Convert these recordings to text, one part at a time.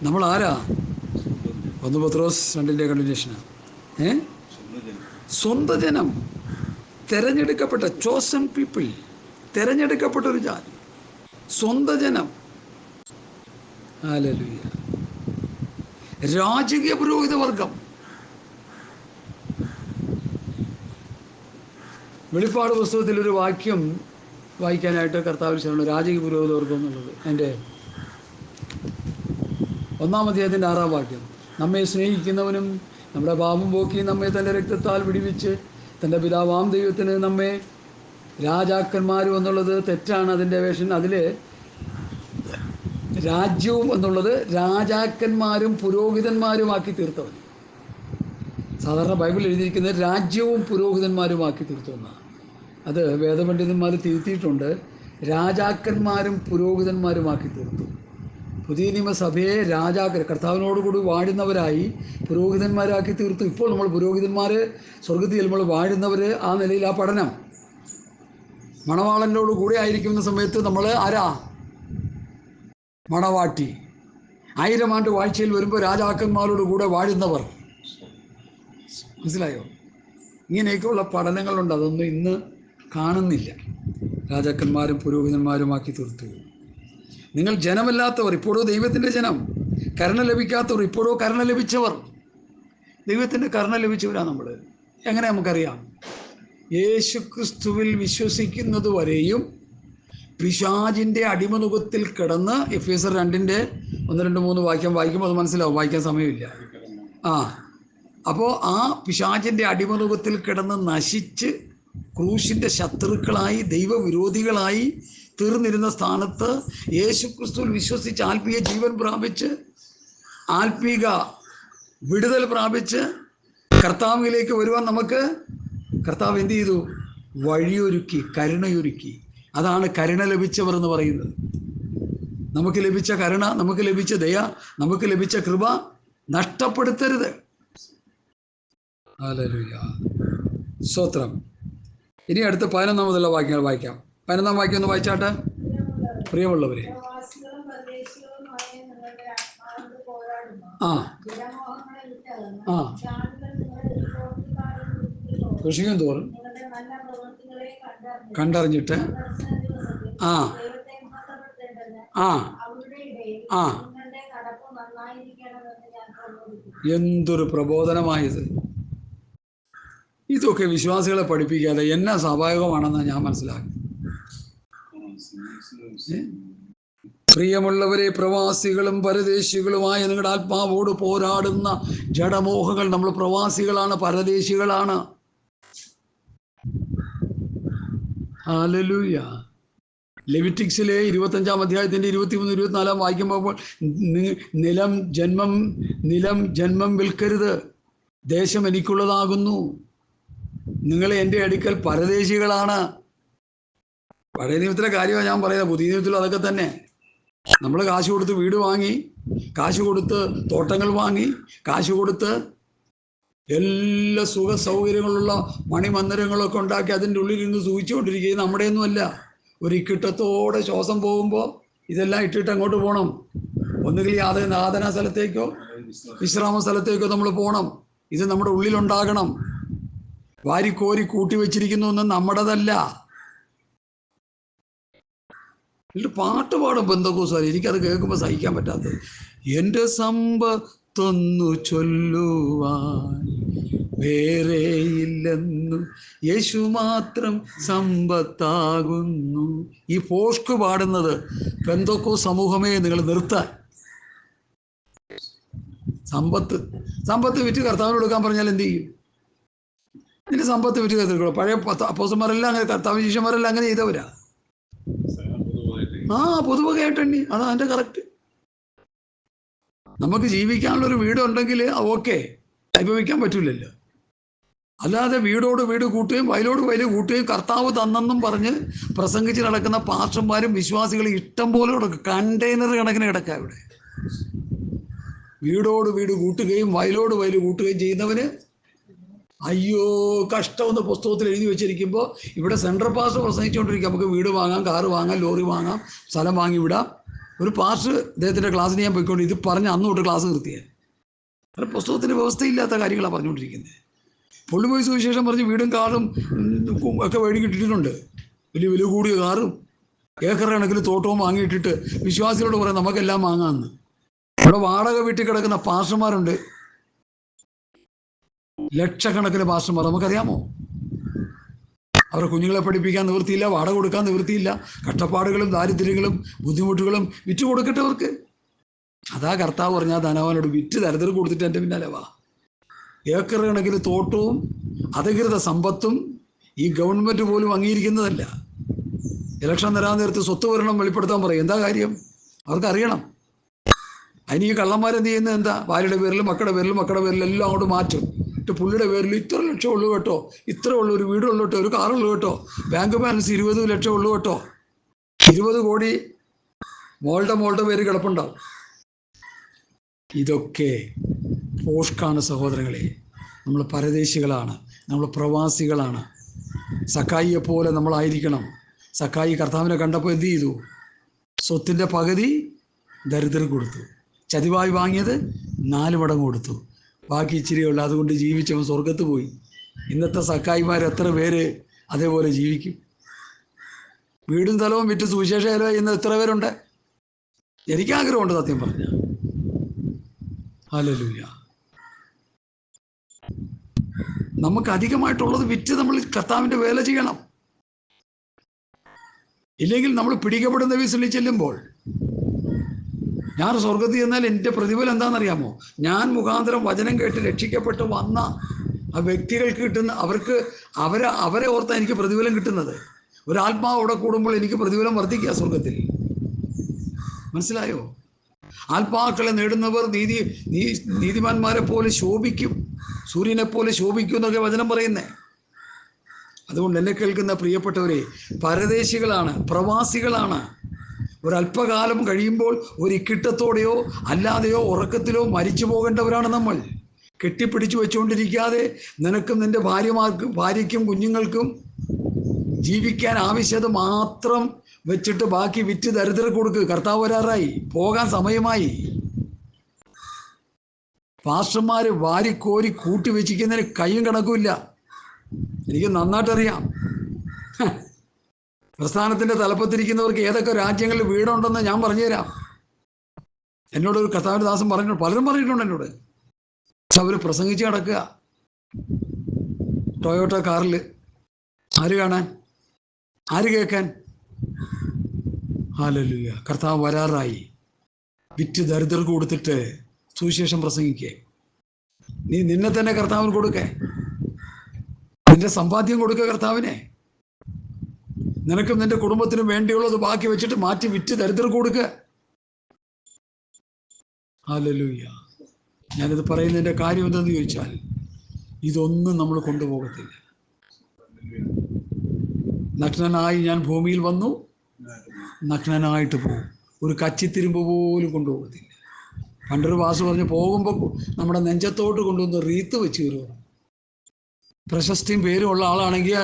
നമ്മൾ ആരാ? 1 പത്രോസ് 2 കണ്ടിന്യൂഷനാണ്. സ്വന്തം ജനം, തിരഞ്ഞെടുക്കപ്പെട്ട ചോസൺ പീപ്പിൾ, തിരഞ്ഞെടുക്കപ്പെട്ട ഒരു ജാതി, സ്വന്തം ജനം. ഹല്ലേലൂയ. രാജകീയ പുരോഹിത വർഗം. വെളിപ്പാട് പുസ്തകത്തിലൊരു വാക്യം വായിക്കാനായിട്ട് കർത്താവിൽ ശരണം. രാജകീയ പുരോഹിത വർഗം എന്നുള്ളത് എൻ്റെ 1-ാം അധ്യായത്തിൻ്റെ 6-ാം വാക്യം. നമ്മെ സ്നേഹിക്കുന്നവനും നമ്മുടെ പാപം പോക്കി നമ്മെ തൻ്റെ രക്തത്താൽ വിടിവിച്ച് തൻ്റെ പിതാവാം ദൈവത്തിന് നമ്മെ രാജാക്കന്മാരും എന്നുള്ളത് തെറ്റാണ്. അതിൻ്റെ വേഷൻ അതിൽ രാജ്യവും എന്നുള്ളത് രാജാക്കന്മാരും പുരോഹിതന്മാരുമാക്കി തീർത്തവൻ. സാധാരണ ബൈബിളിൽ എഴുതിയിരിക്കുന്നത് രാജ്യവും പുരോഹിതന്മാരുമാക്കി തീർത്തുവെന്നാണ്. അത് വേദപണ്ഡിതന്മാർ തിരുത്തിയിട്ടുണ്ട്. രാജാക്കന്മാരും പുരോഹിതന്മാരുമാക്കി തീർത്തു. പുതിയ നിയമസഭയെ കർത്താവിനോടുകൂടി വാഴുന്നവരായി പുരോഹിതന്മാരാക്കി തീർത്തു. ഇപ്പോൾ നമ്മൾ പുരോഹിതന്മാർ സ്വർഗത്തിൽ നമ്മൾ വാഴുന്നവർ ആ നിലയിൽ. ആ പഠനം മണവാളനോട് കൂടെ ആയിരിക്കുന്ന സമയത്ത് നമ്മൾ ആരാ? മണവാട്ടി. 1000 ആണ്ട് വാഴ്ചയിൽ വരുമ്പോൾ രാജാക്കന്മാരോട് കൂടെ വാഴുന്നവർ. മനസ്സിലായോ? ഇങ്ങനെയൊക്കെയുള്ള പഠനങ്ങളുണ്ട്. അതൊന്നും ഇന്ന് കാണുന്നില്ല. രാജാക്കന്മാരും പുരോഹിതന്മാരുമാക്കി തീർത്തു. നിങ്ങൾ ജനമല്ലാത്തവർ, ഇപ്പോഴോ ദൈവത്തിൻ്റെ ജനം. കരുണ ലഭിക്കാത്തവർ, ഇപ്പോഴോ കരുണ ലഭിച്ചവർ. ദൈവത്തിൻ്റെ കരുണ ലഭിച്ചവരാണ് നമ്മൾ. എങ്ങനെ നമുക്കറിയാം? യേശുക്രിസ്തുവിൽ വിശ്വസിക്കുന്നത് വരെയും പിശാചിൻ്റെ അടിമനുഖത്തിൽ കിടന്ന് എഫേസ്യർ 2:1-2-3 വാക്യം വായിക്കുമ്പോൾ അത് മനസ്സിലാവും. വായിക്കാൻ സമയമില്ല. അപ്പോൾ ആ പിശാചിൻ്റെ അടിമനുഖത്തിൽ കിടന്ന് നശിച്ച് ക്രൂശിൻ്റെ ശത്രുക്കളായി ദൈവവിരോധികളായി തീർന്നിരുന്ന സ്ഥാനത്ത് യേശുക്രിസ്തുവിൽ വിശ്വസിച്ച് ആത്മീയ ജീവൻ പ്രാപിച്ച് ആത്മീക വിടുതൽ പ്രാപിച്ച് കർത്താവിലേക്ക് വരുവാൻ നമുക്ക് കർത്താവ് എന്ത് ചെയ്തു? വഴിയൊരുക്കി, കരുണയൊരുക്കി. അതാണ് കരുണ ലഭിച്ചവർ എന്ന് പറയുന്നത്. നമുക്ക് ലഭിച്ച കരുണ, നമുക്ക് ലഭിച്ച ദയ, നമുക്ക് ലഭിച്ച കൃപ നഷ്ടപ്പെടുത്തരുത്. ഹല്ലേലൂയ. സ്തോത്രം. ഇനി അടുത്ത 11 മുതലുള്ള വാക്യങ്ങൾ വായിക്കാം. 11-ാം വാക്യം ഒന്ന് വായിച്ചാട്ടെ. പ്രിയമുള്ളവരെ, കൃഷിയും തോറും കണ്ടറിഞ്ഞിട്ട് എന്തൊരു പ്രബോധനമായത്! ഇതൊക്കെ വിശ്വാസികളെ പഠിപ്പിക്കാതെ എന്നാ സ്വാഭാവികമാണെന്നാണ് ഞാൻ മനസ്സിലാക്കുന്നത്. പ്രിയമുള്ളവരെ, പ്രവാസികളും പരദേശികളുമായ നിങ്ങളുടെ ആത്മാവോട് പോരാടുന്ന ജഡമോഹങ്ങൾ. നമ്മൾ പ്രവാസികളാണ്, പരദേശികളാണ്. ഹല്ലേലൂയ. ലെവിറ്റിക്സിലെ 25-ാം അധ്യായത്തിൻ്റെ 23-24 വായിക്കുമ്പോൾ നിലം ജന്മം വിൽക്കരുത്, ദേശം എനിക്കുള്ളതാകുന്നു, നിങ്ങളെ എൻ്റെ അടുക്കൽ പരദേശികളാണ്. പഴയ നിയമത്തിലെ കാര്യമാണ് ഞാൻ പറയുന്നത്. പുതിയ നിയമത്തിലും അതൊക്കെ തന്നെ. നമ്മൾ കാശ് കൊടുത്ത് വീട് വാങ്ങി, കാശ് കൊടുത്ത് തോട്ടങ്ങൾ വാങ്ങി, കാശ് കൊടുത്ത് എല്ലാ സുഖ സൗകര്യങ്ങളുള്ള മണിമന്ദിരങ്ങളൊക്കെ ഉണ്ടാക്കി അതിൻ്റെ ഉള്ളിൽ നിന്ന് സൂചിച്ചുകൊണ്ടിരിക്കുന്നത് നമ്മുടെയൊന്നുമല്ല. ഒരു ഇക്കിട്ടത്തോടെ ശ്വാസം പോകുമ്പോൾ ഇതെല്ലാം ഇട്ടിട്ട് അങ്ങോട്ട് പോകണം. ഒന്നുകിൽ ആരാധനാ സ്ഥലത്തേക്കോ വിശ്രാമ സ്ഥലത്തേക്കോ നമ്മൾ പോകണം. ഇത് നമ്മുടെ ഉള്ളിലുണ്ടാകണം. വാരിക്കോരി കൂട്ടി വെച്ചിരിക്കുന്നു ഒന്നും നമ്മുടേതല്ല. എന്നിട്ട് പാട്ട് പാടും പെന്തക്കോസ്തുകാർ. എനിക്കത് കേൾക്കുമ്പോൾ സഹിക്കാൻ പറ്റാത്തത്. എൻ്റെ സമ്പത്തൊന്നു ചൊല്ലുവാൻ വേറെയില്ലെന്നു, യേശു മാത്രം സമ്പത്താകുന്നു. ഈ പോസ്റ്റ് പാടുന്നത് പെന്തക്കോസ്ത് സമൂഹമേ നിങ്ങൾ നിർത്താൻ. സമ്പത്ത് വിറ്റ് കർത്താവിന് കൊടുക്കാൻ പറഞ്ഞാൽ എന്ത് ചെയ്യും? ഇതിൻ്റെ സമ്പത്ത് വിറ്റ് കർത്താവ്. പഴയ അപ്പോസ്തലന്മാരെല്ലാം അങ്ങനെ, കർത്താവ് ശിഷ്യന്മാരെല്ലാം അങ്ങനെ ചെയ്തവരാ. പൊതുവകയായിട്ടുണ്ട്. അതാ അതിൻ്റെ കറക്റ്റ്. നമുക്ക് ജീവിക്കാനുള്ളൊരു വീടുണ്ടെങ്കിൽ ഓക്കെ, അനുഭവിക്കാൻ പറ്റില്ലല്ലോ. അല്ലാതെ വീടോട് വീട് കൂട്ടുകയും വയലോട് വയൽ കൂട്ടുകയും കർത്താവ് തന്നെന്നും പറഞ്ഞ് പ്രസംഗിച്ച് നടക്കുന്ന പാസ്റ്റർമാരും വിശ്വാസികളും ഇഷ്ടം പോലെ കിടക്കും. കണ്ടെയ്നർ കണക്കിന് കിടക്കുക ഇവിടെ. വീടോട് വീട് കൂട്ടുകയും വയലോട് വയൽ കൂട്ടുകയും ചെയ്യുന്നവന് അയ്യോ കഷ്ടമെന്ന് പുസ്തകത്തിൽ എഴുതി വെച്ചിരിക്കുമ്പോൾ ഇവിടെ സെൻട്രൽ പാസ്റ്റർ പ്രസംഗിച്ചുകൊണ്ടിരിക്കുക. നമുക്ക് വീട് വാങ്ങാം, കാറ് വാങ്ങാം, ലോറി വാങ്ങാം, സ്ഥലം വാങ്ങി വിടാം, ഒരു പാസ്റ്റർ അദ്ദേഹത്തിൻ്റെ ക്ലാസ്സിന് ഞാൻ പോയിക്കൊണ്ട് ഇത് പറഞ്ഞ് അന്ന് തൊട്ട് ക്ലാസ് നിർത്തിയേ. അത് പുസ്തകത്തിന് വ്യവസ്ഥയില്ലാത്ത കാര്യങ്ങളാണ് പറഞ്ഞുകൊണ്ടിരിക്കുന്നത്. പുള്ളി പോയി സുവിശേഷം പറഞ്ഞ് വീടും കാറും ഒക്കെ മേടിക്കിട്ടിട്ടുണ്ട്. വലിയ വില കൂടിയ കാറും ഏക്കർ കണക്കിന് തോട്ടവും വാങ്ങിയിട്ടിട്ട് വിശ്വാസികളോട് പറയാം നമുക്കെല്ലാം വാങ്ങാമെന്ന്. ഇവിടെ വാടക വീട്ടിൽ കിടക്കുന്ന പാസ്റ്റർമാരുണ്ട്, ലക്ഷക്കണക്കിന് പാസ്റ്റർമാർ. നമുക്കറിയാമോ? അവരുടെ കുഞ്ഞുങ്ങളെ പഠിപ്പിക്കാൻ നിവൃത്തിയില്ല, വാടക കൊടുക്കാൻ നിവൃത്തിയില്ല, കഷ്ടപ്പാടുകളും ദാരിദ്ര്യങ്ങളും ബുദ്ധിമുട്ടുകളും വിറ്റ് കൊടുക്കട്ടെ അവർക്ക്. അതാ കർത്താവ് പറഞ്ഞാൽ ധനവാനോട് വിറ്റ് ദരിദ്രം കൊടുത്തിട്ട് എൻ്റെ പിന്നാലെ വാ. ഏക്കർ കണക്കിന് തോട്ടവും അധികൃത സമ്പത്തും ഈ ഗവൺമെൻറ് പോലും അംഗീകരിക്കുന്നതല്ല. ഇലക്ഷൻ തരാൻ നേരത്ത് സ്വത്ത് ഭരണം വെളിപ്പെടുത്താൻ പറയും. എന്താ കാര്യം? അവർക്കറിയണം. അതിന് ഈ കള്ളന്മാരെന്ത് ചെയ്യുന്നത് എന്താ? ഭാര്യയുടെ പേരിലും മക്കളുടെ പേരിലും എല്ലാം അങ്ങോട്ട് മാറ്റും. പുള്ളിയുടെ പേരിൽ ഇത്ര ലക്ഷം ഉള്ളൂ കേട്ടോ, ഇത്ര ഉള്ളൂ, ഒരു വീടുള്ളൂ കേട്ടോ, ഒരു കാറുള്ളൂ കേട്ടോ, ബാങ്ക് ബാലൻസ് 20 ലക്ഷം ഉള്ളൂ കേട്ടോ. 20 കോടി മോളുടെ പേര് കിടപ്പുണ്ടാവും. ഇതൊക്കെ പോഷ്കാണ് സഹോദരങ്ങളെ. നമ്മൾ പരദേശികളാണ്, നമ്മൾ പ്രവാസികളാണ്. സക്കായിയെ പോലെ നമ്മളായിരിക്കണം. സക്കായി കർത്താവിനെ കണ്ടപ്പോൾ എന്ത് ചെയ്തു? സ്വത്തിൻ്റെ പകുതി ദരിദ്രം കൊടുത്തു. ചതിവായി വാങ്ങിയത് 4 മടങ്ങ് കൊടുത്തു. ബാക്കി ഇച്ചിരിയുള്ളൂ, അതുകൊണ്ട് ജീവിച്ചവൻ സ്വർഗത്ത് പോയി. ഇന്നത്തെ സക്കായിമാർ എത്ര പേര് അതേപോലെ ജീവിക്കും? വീടും സ്ഥലവും വിറ്റ് സുവിശേഷ ഇല ഇന്ന് എത്ര പേരുണ്ട്? എനിക്കാഗ്രഹമുണ്ട് സത്യം പറഞ്ഞ. ഹല്ലേലൂയ. നമുക്ക് അധികമായിട്ടുള്ളത് വിറ്റ് നമ്മൾ കർത്താവിൻ്റെ വേല ചെയ്യണം. ഇല്ലെങ്കിൽ നമ്മൾ പിടിക്കപ്പെടുന്ന വിസിലിൽ ചെല്ലുമ്പോൾ, ഞാൻ സ്വർഗത്തിൽ ചെന്നാൽ എൻ്റെ പ്രതിഫലം എന്താണെന്നറിയാമോ? ഞാൻ മുഖാന്തരം വചനം കേട്ട് രക്ഷിക്കപ്പെട്ട് വന്ന ആ വ്യക്തികൾക്ക് കിട്ടുന്ന അവരെ ഓർത്താണ് എനിക്ക് പ്രതിഫലം കിട്ടുന്നത്. ഒരാത്മാവ് അവിടെ കൂടുമ്പോൾ എനിക്ക് പ്രതിഫലം വർദ്ധിക്കുക സ്വർഗത്തിൽ. മനസ്സിലായോ? ആത്മാക്കളെ നേടുന്നവർ നീതിമാന്മാരെ പോലെ ശോഭിക്കും, സൂര്യനെ പോലെ ശോഭിക്കും എന്നൊക്കെ വചനം പറയുന്നേ. അതുകൊണ്ട് എന്നെ കേൾക്കുന്ന പ്രിയപ്പെട്ടവരെ, പരദേശികളാണ്, പ്രവാസികളാണ്. ഒരല്പകാലം കഴിയുമ്പോൾ ഒരു ഇക്കിട്ടത്തോടെയോ അല്ലാതെയോ ഉറക്കത്തിലോ മരിച്ചു പോകേണ്ടവരാണ് നമ്മൾ. കെട്ടിപ്പിടിച്ചു വെച്ചുകൊണ്ടിരിക്കാതെ നിനക്കും നിൻ്റെ ഭാര്യയ്ക്കും കുഞ്ഞുങ്ങൾക്കും ജീവിക്കാൻ ആവശ്യത മാത്രം വെച്ചിട്ട് ബാക്കി വിറ്റ് ദരിദ്രം കൊടുക്ക്. കർത്താവ് വരാറായി, പോകാൻ സമയമായി. പാസ്റ്റർമാർ വാരിക്കോരി കൂട്ടി വെച്ചിരിക്കുന്നതിന് കയ്യും കണക്കുമില്ല. എനിക്ക് നന്നായിട്ടറിയാം. പ്രസ്ഥാനത്തിൻ്റെ തലപ്പത്തിരിക്കുന്നവർക്ക് ഏതൊക്കെ രാജ്യങ്ങളിൽ വീടുണ്ടെന്ന് ഞാൻ പറഞ്ഞുതരാം. എന്നോടൊരു കർത്താവിൻ്റെ ദാസൻ പറഞ്ഞു, പലരും പറഞ്ഞിട്ടുണ്ട് എന്നോട്. അവർ പ്രസംഗിച്ച് നടക്കുക ടൊയോട്ട കാറിൽ. ആര് കാണാൻ? ആര് കേൾക്കാൻ? ഹല്ലേലൂയ. കർത്താവ് വരാറായി. വിറ്റ് ദരിദ്രർക്ക് കൊടുത്തിട്ട് സുവിശേഷം പ്രസംഗിക്കേ. നിന്നെ തന്നെ കർത്താവിന് കൊടുക്കേ. നിന്റെ സമ്പാദ്യം കൊടുക്കുക കർത്താവിനെ. നിനക്കും നിന്റെ കുടുംബത്തിനും വേണ്ടിയുള്ളത് ബാക്കി വെച്ചിട്ട് മാറ്റി വിറ്റ് ദരിദ്രർക്ക് കൊടുക്കുക. ഹല്ലേലൂയ. ഞാനിത് പറയുന്നതിൻ്റെ കാര്യം എന്തെന്ന് ചോദിച്ചാൽ, ഇതൊന്നും നമ്മൾ കൊണ്ടുപോകത്തില്ല. നഗ്നനായി ഞാൻ ഭൂമിയിൽ വന്നു, നഗ്നനായിട്ട് പോകും. ഒരു കച്ചിത്തിരുമ്പ് പോലും കൊണ്ടുപോകത്തില്ല. പണ്ടൊരു വാസു പറഞ്ഞ്, പോകുമ്പോൾ നമ്മുടെ നെഞ്ചത്തോട്ട് കൊണ്ടുവന്ന് റീത്ത് വെച്ച് കയറുക. പ്രശസ്തിയും പേരും ഉള്ള ആളാണെങ്കിൽ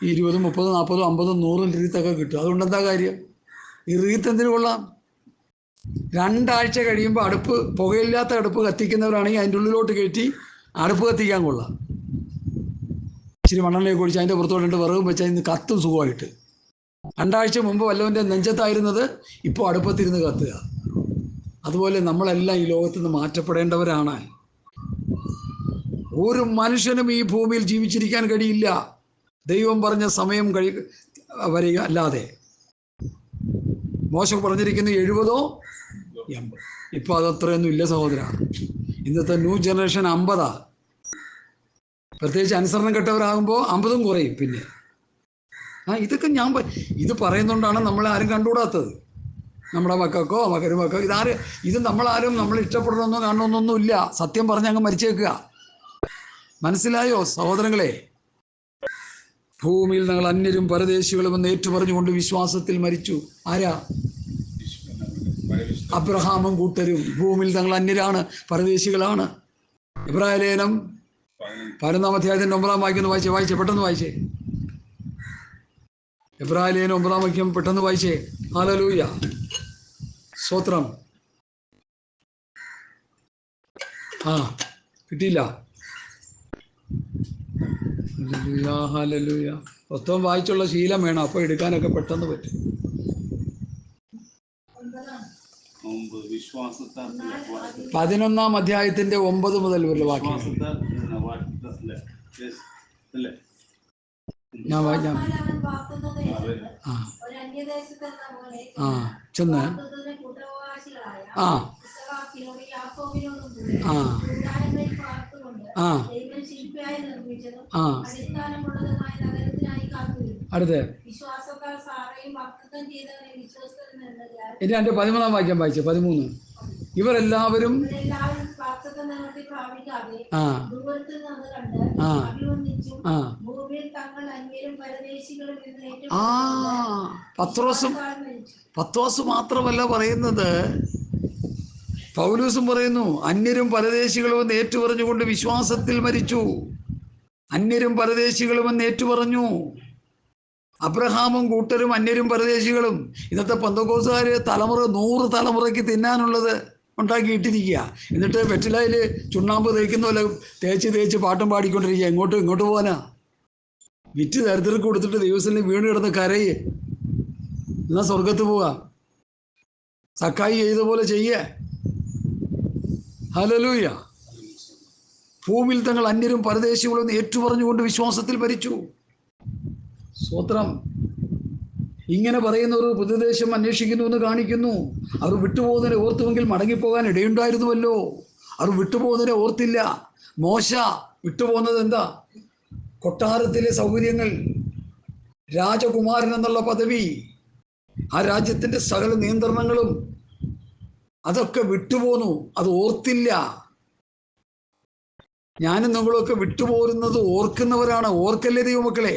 20, 30, 40, 50, 100 റീത്തൊക്കെ കിട്ടും. അതുകൊണ്ട് എന്താ കാര്യം? ഈ റീത്ത് എന്തിനു കൊള്ളാം? 2 ആഴ്ച കഴിയുമ്പോൾ പുകയില്ലാത്ത അടുപ്പ് കത്തിക്കുന്നവരാണെങ്കിൽ അതിൻ്റെ ഉള്ളിലോട്ട് കയറ്റി അടുപ്പ് കത്തിക്കാൻ കൊള്ളാം. ഇച്ചിരി മണ്ണെണ്ണയൊക്കെ ഒഴിച്ച് അതിൻ്റെ പുറത്തോട്ട് വിറകും വെച്ചാൽ ഇന്ന് കത്തും സുഖമായിട്ട്. 2 ആഴ്ച മുമ്പ് വല്ലവൻ്റെ നെഞ്ചത്തായിരുന്നത് ഇപ്പോൾ അടുപ്പത്തിരുന്ന് കത്തുക. അതുപോലെ നമ്മളെല്ലാം ഈ ലോകത്ത് നിന്ന് മാറ്റപ്പെടേണ്ടവരാണ്. ഒരു മനുഷ്യനും ഈ ഭൂമിയിൽ ജീവിച്ചിരിക്കാൻ കഴിയില്ല ദൈവം പറഞ്ഞ സമയം വരിക അല്ലാതെ. മോശം പറഞ്ഞിരിക്കുന്നത് 70 80. ഇപ്പോൾ അതത്രയൊന്നും ഇല്ല സഹോദര. ഇന്നത്തെ ന്യൂ ജനറേഷൻ 50. പ്രത്യേകിച്ച് അനുസരണം കെട്ടവരാകുമ്പോൾ 50 കുറയും. പിന്നെ ഇതൊക്കെ ഇത് പറയുന്നതുകൊണ്ടാണ് നമ്മളെ ആരും കണ്ടുകൂടാത്തത്. നമ്മുടെ മക്കൾക്കോ മകരുമക്കോ ഇത് നമ്മളാരും നമ്മൾ ഇഷ്ടപ്പെടണമെന്നോ കാണണമെന്നൊന്നും ഇല്ല. സത്യം പറഞ്ഞ് അങ്ങ് മരിച്ചേക്കുക. മനസ്സിലായോ സഹോദരങ്ങളെ? ഭൂമിയിൽ ഞങ്ങൾ അന്യരും പരദേശികളും എന്ന് ഏറ്റുപറഞ്ഞുകൊണ്ട് വിശ്വാസത്തിൽ മരിച്ചു. ആരാ? അബ്രഹാമും കൂട്ടരും. ഭൂമിയിൽ ഞങ്ങൾ അന്യരാണ്, പരദേശികളാണ്. ഇബ്രാഹിം ലേഖനം 11-ാം അധ്യായത്തിൻ്റെ 9-ാം വാക്യം വായിച്ചേ പെട്ടെന്ന് വായിച്ചേ. ഇബ്രാഹിം ലേഖനം 9-ാം വാക്യം പെട്ടെന്ന് വായിച്ചേ. ഹല്ലേലൂയ. സ്തോത്രം. ആ കിട്ടിയില്ല. ഹല്ലേലൂയ. പുസ്തകം വായിച്ചുള്ള ശീലം വേണം, അപ്പോൾ എടുക്കാനൊക്കെ പെട്ടെന്ന് പറ്റും. 11-ാം അധ്യായത്തിന്റെ 9 മുതൽ ഉള്ള വാക്യം ഞാൻ വായിക്കാം. ചെന്ന് അടുത്ത് ഇനി എൻ്റെ 13-ാം വാക്യം വായിച്ചു. 13. ഇവരെല്ലാവരും പത്രോസ് മാത്രമല്ല പറയുന്നത്, പൗലൂസും പറയുന്നു അന്യരും പരദേശികളും എന്ന് ഏറ്റുപറഞ്ഞുകൊണ്ട് വിശ്വാസത്തിൽ മരിച്ചു. അന്യരും പരദേശികളും എന്ന് ഏറ്റുപറഞ്ഞു. അബ്രഹാമും കൂട്ടരും അന്യരും പരദേശികളും. ഇന്നത്തെ പെന്തക്കോസ്തുകാര് 100 തലമുറയ്ക്ക് തിന്നാനുള്ളത് ഉണ്ടാക്കിയിട്ടിരിക്കുക. എന്നിട്ട് വെറ്റിലയിൽ ചുണ്ണാമ്പ് തേക്കുന്ന പോലെ തേച്ച് പാട്ടും പാടിക്കൊണ്ടിരിക്കുക. ഇങ്ങോട്ട് പോകാനാ? വിറ്റ് ദരിദ്രർക്ക് കൊടുത്തിട്ട് ദൈവത്തിൽ വീണ് കിടന്ന് കരയെ, എന്നാ സ്വർഗത്ത് പോകാം. സക്കായി ചെയ്ത പോലെ ചെയ്യേ. ഹല്ലേലൂയ. ഭൂമിയിൽ തങ്ങൾ അന്യരും പരദേശികളും ഏറ്റുപറഞ്ഞുകൊണ്ട് വിശ്വാസത്തിൽ മരിച്ചു. സ്തോത്രം. ഇങ്ങനെ പറയുന്നവർ പുതുദേശം അന്വേഷിക്കുന്നു എന്ന് കാണിക്കുന്നു. അവർ വിട്ടുപോകുന്നതിനെ ഓർത്തുവെങ്കിൽ മടങ്ങിപ്പോകാൻ ഇടയുണ്ടായിരുന്നുവല്ലോ. അവർ വിട്ടുപോകുന്നതിനെ ഓർത്തില്ല. മോശ വിട്ടുപോകുന്നത് എന്താ? കൊട്ടാരത്തിലെ സൗകര്യങ്ങൾ, രാജകുമാരൻ എന്നുള്ള പദവി, ആ രാജ്യത്തിൻ്റെ സകല നിയന്ത്രണങ്ങളും, അതൊക്കെ വിട്ടുപോന്നു. അത് ഓർത്തില്ല. ഞാനും നിങ്ങളൊക്കെ വിട്ടുപോരുന്നത് ഓർക്കുന്നവരാണ്. ഓർക്കല്ലേ ദൈവമക്കളെ?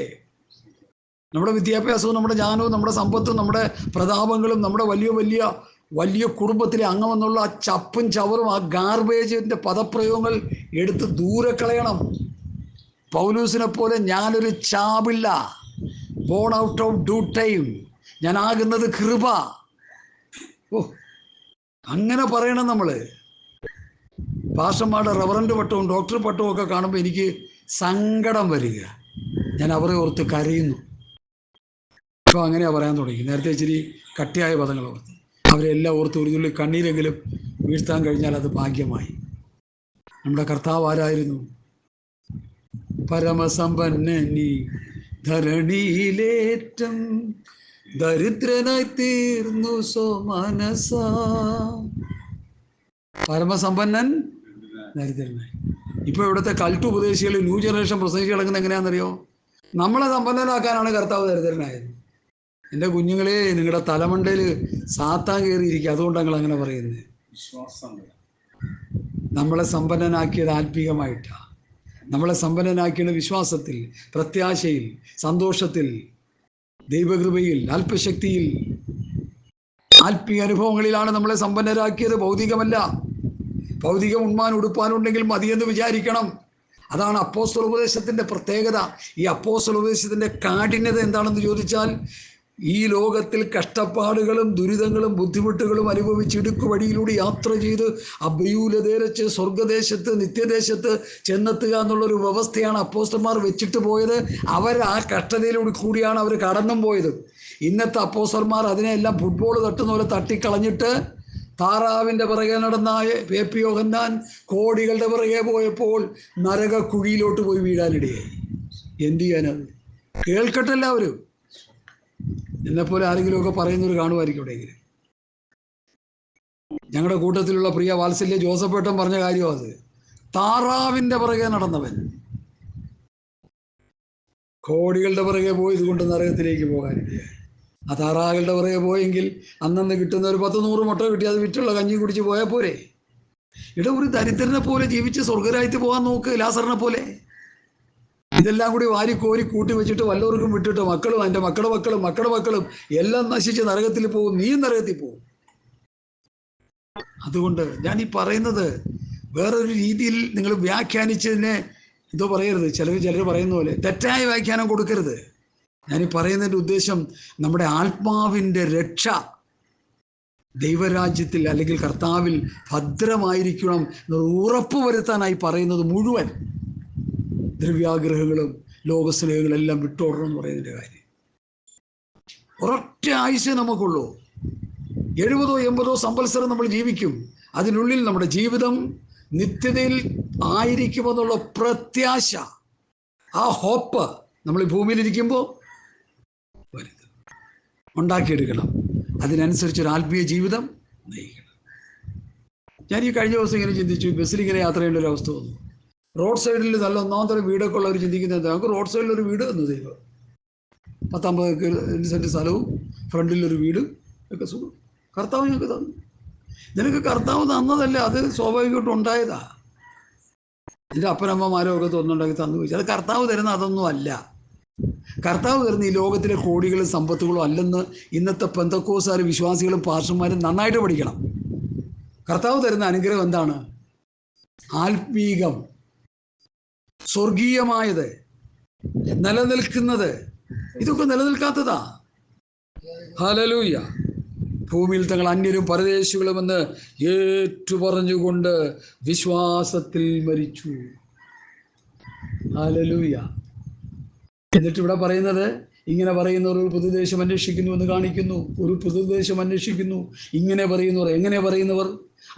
നമ്മുടെ വിദ്യാഭ്യാസവും നമ്മുടെ ജ്ഞാനവും നമ്മുടെ സമ്പത്തും നമ്മുടെ പ്രതാപങ്ങളും നമ്മുടെ വലിയ കുടുംബത്തിലെ അംഗമെന്നുള്ള ആ ചപ്പും ചവറും ആ ഗാർബേജിൻ്റെ പദപ്രയോഗങ്ങൾ എടുത്ത് ദൂരെ കളയണം. പൗലൂസിനെ പോലെ ഞാനൊരു ചാപില്ല, born out of due time, ഞാനാകുന്നത് കൃപ. ഓ, അങ്ങനെ പറയണം നമ്മൾ. പാസ്റ്റർമാരുടെ റവറൻറ്റ് പട്ടവും ഡോക്ടർ പട്ടവും ഒക്കെ കാണുമ്പോൾ എനിക്ക് സങ്കടം വരിക. ഞാൻ അവരെ ഓർത്ത് കരയുന്നു. ഇപ്പോൾ അങ്ങനെയാണ് പറയാൻ തുടങ്ങി. നേരത്തെ ഇച്ചിരി കട്ടിയായ പദങ്ങൾ ഓർത്ത് അവരെല്ലാം ഓർത്ത് ഒരു തുള്ളി കണ്ണീരെങ്കിലും വീഴ്ത്താൻ കഴിഞ്ഞാൽ അത് ഭാഗ്യമായി. നമ്മുടെ കർത്താവ് ആരായിരുന്നു? പരമസമ്പന്നനി ധരണിയിലേറ്റം ദരിദ്രനായി തീർന്നു സോമനസ. പരമസമ്പന്നൻ ദരിദ്രനായി. ഇപ്പോൾ ഇവിടുത്തെ കൾട്ട് ഉപദേശികൾ, ന്യൂ ജനറേഷൻ പ്രസംഗിച്ച് കിടക്കുന്നത് എങ്ങനെയാണെന്നറിയോ? നമ്മളെ സമ്പന്നനാക്കാനാണ് കർത്താവ് ദരിദ്രനായത്. എൻ്റെ കുഞ്ഞുങ്ങളെ, നിങ്ങളുടെ തലമണ്ടയിൽ സാത്താൻ കയറിയിരിക്കുക. അതുകൊണ്ടാണ് ഞങ്ങൾ അങ്ങനെ പറയുന്നത്. നമ്മളെ സമ്പന്നനാക്കിയത് ആത്മീകമായിട്ടാണ്. നമ്മളെ സമ്പന്നനാക്കിയത് വിശ്വാസത്തിൽ, പ്രത്യാശയിൽ, സന്തോഷത്തിൽ, ദൈവകൃപയിൽ, അല്പശക്തിയിൽ, ആത്മീയ അനുഭവങ്ങളിലാണ് നമ്മളെ സമ്പന്നരാക്കിയത്. ഭൗതികമല്ല. ഭൗതികം ഉണ്മാൻ ഉടുപ്പാനുണ്ടെങ്കിൽ മതിയെന്ന് വിചാരിക്കണം. അതാണ് അപ്പോസ്തല ഉപദേശത്തിൻ്റെ പ്രത്യേകത. ഈ അപ്പോസ്തല ഉപദേശത്തിൻ്റെ കാഠിന്യത എന്താണെന്ന് ചോദിച്ചാൽ, ഈ ലോകത്തിൽ കഷ്ടപ്പാടുകളും ദുരിതങ്ങളും ബുദ്ധിമുട്ടുകളും അനുഭവിച്ച് ഇടുക്കുവഴിയിലൂടെ യാത്ര ചെയ്ത് അഭയൂലതേരച്ച് സ്വർഗദേശത്ത് നിത്യദേശത്ത് ചെന്നെത്തുക എന്നുള്ളൊരു വ്യവസ്ഥയാണ് അപ്പോസ്തലന്മാർ വെച്ചിട്ട് പോയത്. അവർ ആ കഷ്ടതയിലൂടെ കൂടിയാണ് അവർ കടന്നും പോയത്. ഇന്നത്തെ അപ്പോസ്തലന്മാർ അതിനെല്ലാം ഫുട്ബോൾ തട്ടുന്ന പോലെ തട്ടിക്കളഞ്ഞിട്ട് താറാവിൻ്റെ പിറകെ നടന്ന PP യോഹന്നാൻ കോടികളുടെ പിറകെ പോയപ്പോൾ നരകക്കുഴിയിലോട്ട് പോയി വീഴാനിടയായി. എന്തു ചെയ്യാനത്? കേൾക്കട്ടെ എല്ലാവരും. എന്നെപ്പോലെ ആരെങ്കിലുമൊക്കെ പറയുന്നവർ കാണുമായിരിക്കും എവിടെയെങ്കിലും. ഞങ്ങളുടെ കൂട്ടത്തിലുള്ള പ്രിയ വാത്സല്യ ജോസഫേട്ടൻ പറഞ്ഞ കാര്യമാണ് അത്. താറാവിൻ്റെ പിറകെ നടന്നവൻ കോടികളുടെ പിറകെ പോയത് കൊണ്ട് നരകത്തിലേക്ക് പോകാനിടയായി. ആ താറാകളുടെ പിറകെ പോയെങ്കിൽ അന്നന്ന് കിട്ടുന്ന ഒരു 10-100 മുട്ട കിട്ടി അത് വിറ്റുള്ള കഞ്ഞി കുടിച്ച് പോയാൽ പോരെ? ഒരു ദരിദ്രനെ പോലെ ജീവിച്ച് സ്വർഗരാജ്യത്ത് പോകാൻ നോക്ക്, ലാസറിനെ പോലെ. ഇതെല്ലാം കൂടി വാരിക്കോരി കൂട്ടി വെച്ചിട്ട് വല്ലവർക്കും വിട്ടിട്ട് മക്കളും എൻ്റെ മക്കളുടെ മക്കളും എല്ലാം നശിച്ച് നരകത്തിൽ പോകും. നീയും നരകത്തിൽ പോകും. അതുകൊണ്ട് ഞാൻ ഈ പറയുന്നത് വേറൊരു രീതിയിൽ നിങ്ങൾ വ്യാഖ്യാനിച്ചതിനെ എന്തോ പറയരുത്. ചിലർ പറയുന്ന പോലെ തെറ്റായ വ്യാഖ്യാനം കൊടുക്കരുത്. ഞാനീ പറയുന്നതിൻ്റെ ഉദ്ദേശം നമ്മുടെ ആത്മാവിൻ്റെ രക്ഷ ദൈവരാജ്യത്തിൽ അല്ലെങ്കിൽ കർത്താവിൽ ഭദ്രമായിരിക്കണം എന്ന് ഉറപ്പ് വരുത്താനായി പറയുന്നത് മുഴുവൻ ദ്രവ്യാഗ്രഹങ്ങളും ലോകസ്നേഹങ്ങളെല്ലാം വിട്ടോടണം എന്ന് പറയുന്നതിൻ്റെ കാര്യം. ഒരൊറ്റ ആയുസ്സേ നമുക്കുള്ളൂ. 70 80 സംവത്സരം നമ്മൾ ജീവിക്കും. അതിനുള്ളിൽ നമ്മുടെ ജീവിതം നിത്യതയിൽ ആയിരിക്കുമെന്നുള്ള പ്രത്യാശ, ആ ഹോപ്പ് നമ്മൾ ഈ ഭൂമിയിലിരിക്കുമ്പോൾ ഉണ്ടാക്കിയെടുക്കണം. അതിനനുസരിച്ചൊരു ആത്മീയ ജീവിതം നയിക്കണം. ഞാൻ ഈ കഴിഞ്ഞ ദിവസം ഇങ്ങനെ ചിന്തിച്ചു, ബസ്സിലിങ്ങനെ യാത്ര ചെയ്യേണ്ട ഒരു അവസ്ഥ വന്നു. റോഡ് സൈഡിൽ നല്ല ഒന്നാമത്തെ വീടൊക്കെ ഉള്ളവർ ചിന്തിക്കുന്നത് നമുക്ക് റോഡ് സൈഡിലൊരു വീട് എന്ന് ദൈവം 50 സെൻറ്റ് സ്ഥലവും ഫ്രണ്ടിലൊരു വീട് ഒക്കെ സുഖം കർത്താവ് ഞങ്ങൾക്ക് തന്നു. നിനക്ക് കർത്താവ് തന്നതല്ല, അത് സ്വാഭാവികമായിട്ടും ഉണ്ടായതാ. എൻ്റെ അപ്പനമ്മമാരോ ഒക്കെ തോന്നുന്നുണ്ടാക്കി തന്നു ചോദിച്ചാൽ അത് കർത്താവ് തരുന്ന അതൊന്നും അല്ല. കർത്താവ് തരുന്ന ഈ ലോകത്തിലെ കോടികളും സമ്പത്തുകളും അല്ലെന്ന് ഇന്നത്തെ പെന്തക്കോസ്തുകാരും വിശ്വാസികളും പാസ്റ്റർമാരും നന്നായിട്ട് പഠിക്കണം. കർത്താവ് തരുന്ന അനുഗ്രഹം എന്താണ്? ആത്മീകം, സ്വർഗീയമായത്, നിലനിൽക്കുന്നത്. ഇതൊക്കെ നിലനിൽക്കാത്തതാ. ഹല്ലേലൂയ. ഭൂമിയിൽ തങ്ങൾ അന്യരും പരദേശികളുമെന്ന് ഏറ്റുപറഞ്ഞുകൊണ്ട് വിശ്വാസത്തിൽ മരിച്ചു. ഹല്ലേലൂയ. എന്നിട്ട് ഇവിടെ പറയുന്നത്, ഇങ്ങനെ പറയുന്നവർ ഒരു പുതുദേശം അന്വേഷിക്കുന്നു എന്ന് കാണിക്കുന്നു. ഒരു പുതുദേശം അന്വേഷിക്കുന്നു. ഇങ്ങനെ പറയുന്നവർ, എങ്ങനെ പറയുന്നവർ?